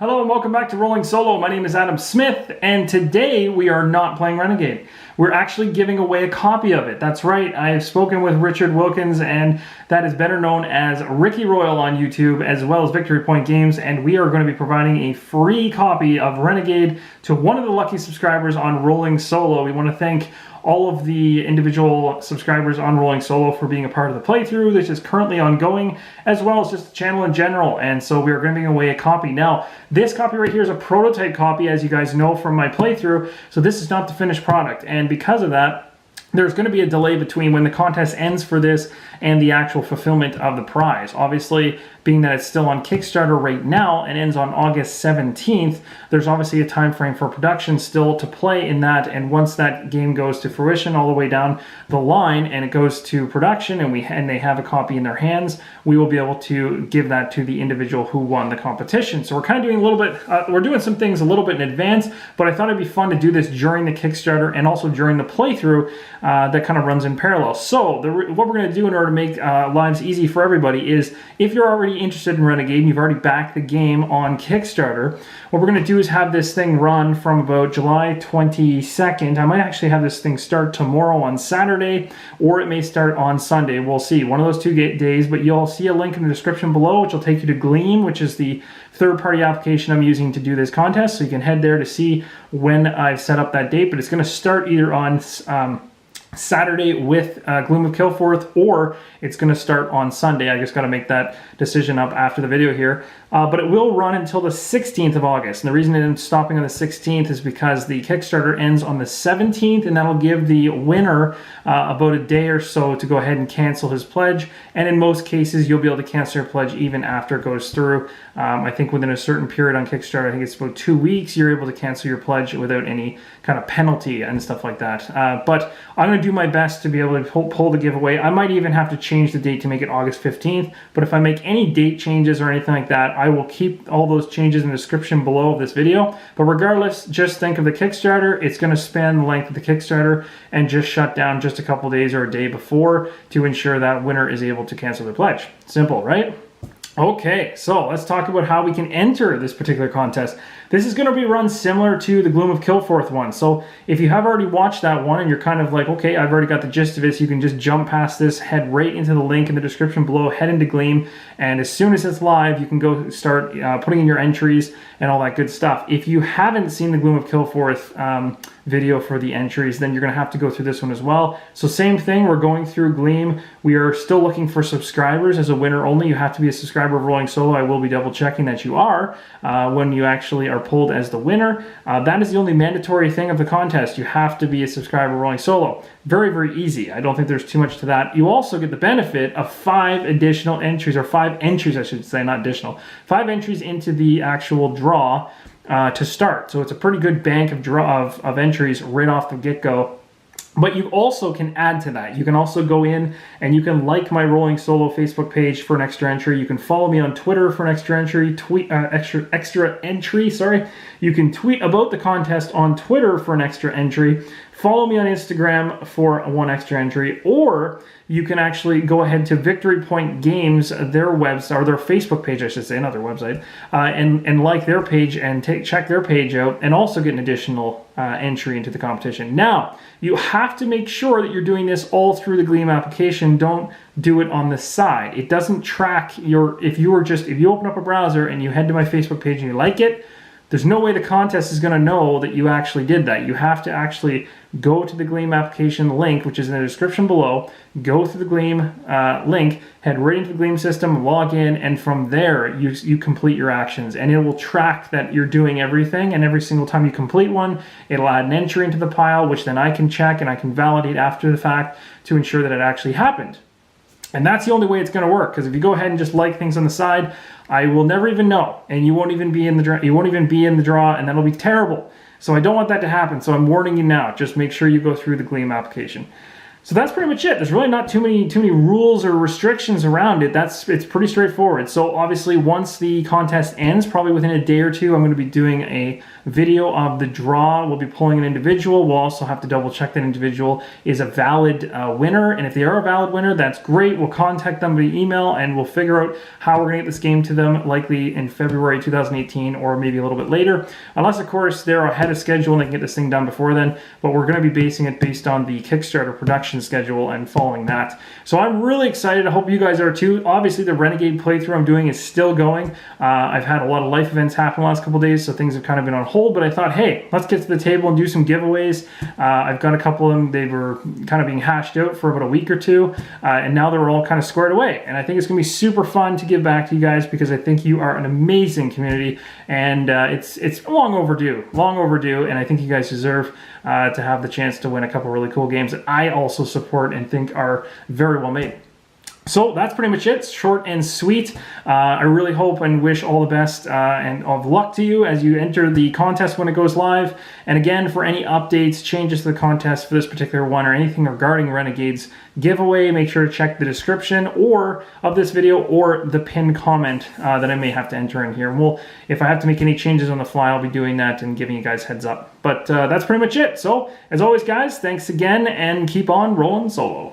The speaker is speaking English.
Hello and welcome back to Rolling Solo. My name is Adam Smith, and today we are not playing Renegade. We're actually giving away a copy of it. That's right, I have spoken with Richard Wilkins, and that is better known as Ricky Royal on YouTube, as well as Victory Point Games, and we are going to be providing a free copy of Renegade to one of the lucky subscribers on Rolling Solo. We want to thank all of the individual subscribers on Rolling Solo for being a part of the playthrough, which is currently ongoing, as well as just the channel in general. And so we are giving away a copy. Now, this copy right here is a prototype copy, as you guys know from my playthrough, so this is not the finished product. And because of that, there's going to be a delay between when the contest ends for this and the actual fulfillment of the prize. Obviously, being that it's still on Kickstarter right now and ends on August 17th, there's obviously a time frame for production still to play in that, and once that game goes to fruition all the way down the line and it goes to production and they have a copy in their hands, we will be able to give that to the individual who won the competition. So we're kind of doing a little bit, we're doing some things a little bit in advance, but I thought it'd be fun to do this during the Kickstarter and also during the playthrough that kind of runs in parallel. So what we're going to do in order to make lives easy for everybody is, if you're already interested in Renegade and you've already backed the game on Kickstarter, what we're going to do is have this thing run from about July 22nd. I might actually have this thing start tomorrow on Saturday, or it may start on Sunday. We'll see. One of those 2 days, but you'll see a link in the description below, which will take you to Gleam, which is the third-party application I'm using to do this contest. So you can head there to see when I've set up that date, but it's going to start either on Saturday with Gloom of Kilforth, or it's going to start on Sunday. I just got to make that decision up after the video here. But it will run until the 16th of August. And the reason it's stopping on the 16th is because the Kickstarter ends on the 17th, and that'll give the winner about a day or so to go ahead and cancel his pledge. And in most cases, you'll be able to cancel your pledge even after it goes through. I think within a certain period on Kickstarter, I think it's about 2 weeks, you're able to cancel your pledge without any kind of penalty and stuff like that. But I'm going to do my best to be able to pull the giveaway. I might even have to change the date to make it August 15th, but if I make any date changes or anything like that, I will keep all those changes in the description below of this video. But regardless, just think of the Kickstarter. It's going to span the length of the Kickstarter and just shut down just a couple days or a day before to ensure that winner is able to cancel their pledge. Simple, right? Okay, so let's talk about how we can enter this particular contest. This is going to be run similar to the Gloom of Kilforth one. So if you have already watched that one and you're kind of like, okay, I've already got the gist of it, so you can just jump past this, head right into the link in the description below, head into Gleam, and as soon as it's live, you can go start putting in your entries and all that good stuff. If you haven't seen the Gloom of Kilforth video for the entries, then you're going to have to go through this one as well. So same thing, we're going through Gleam. We are still looking for subscribers as a winner only. You have to be a subscriber of Rolling Solo. I will be double checking that you are when you actually are pulled as the winner. That is the only mandatory thing of the contest. You have to be a subscriber of Rolling Solo. Very, very easy. I don't think there's too much to that. You also get the benefit of 5 additional entries, or 5 entries I should say, not additional. 5 entries into the actual draw to start. So it's a pretty good bank of entries right off the get-go. But you also can add to that. You can also go in and you can like my Rolling Solo Facebook page for an extra entry. You can follow me on Twitter for an extra entry. Extra entry. Sorry. You can tweet about the contest on Twitter for an extra entry. Follow me on Instagram for 1 extra entry, or you can actually go ahead to Victory Point Games, their website, or their Facebook page, I should say, not their website, and like their page and check their page out, and also get an additional entry into the competition. Now, you have to make sure that you're doing this all through the Gleam application. Don't do it on the side. It doesn't track your, if you open up a browser and you head to my Facebook page and you like it, there's no way the contest is going to know that you actually did that. You have to actually go to the Gleam application link, which is in the description below, go to the Gleam link, head right into the Gleam system, log in, and from there you complete your actions. And it will track that you're doing everything, and every single time you complete one, it'll add an entry into the pile, which then I can check and I can validate after the fact to ensure that it actually happened. And that's the only way it's going to work, because if you go ahead and just like things on the side, I will never even know, and you won't even be in the draw, and that'll be terrible. So I don't want that to happen, so I'm warning you now. Just make sure you go through the Gleam application. So that's pretty much it. There's really not too many rules or restrictions around it. It's pretty straightforward. So obviously once the contest ends, probably within a day or two, I'm going to be doing a video of the draw. We'll be pulling an individual. We'll also have to double check that individual is a valid winner. And if they are a valid winner, that's great. We'll contact them via email and we'll figure out how we're going to get this game to them, likely in February 2018 or maybe a little bit later. Unless, of course, they're ahead of schedule and they can get this thing done before then. But we're going to be basing it based on the Kickstarter production schedule and following that. So I'm really excited. I hope you guys are too. Obviously, the Renegade playthrough I'm doing is still going. I've had a lot of life events happen the last couple days, so things have kind of been on hold, but I thought, hey, let's get to the table and do some giveaways. I've got a couple of them. They were kind of being hashed out for about a week or two, and now they're all kind of squared away. And I think it's going to be super fun to give back to you guys because I think you are an amazing community, and it's long overdue, and I think you guys deserve to have the chance to win a couple really cool games that I also support and think are very well made. So that's pretty much it. It's short and sweet. I really hope and wish all the best and of luck to you as you enter the contest when it goes live. And again, for any updates, changes to the contest for this particular one or anything regarding Renegade's giveaway, make sure to check the description or of this video or the pinned comment that I may have to enter in here. And if I have to make any changes on the fly, I'll be doing that and giving you guys heads up. But that's pretty much it. So as always, guys, thanks again and keep on rolling solo.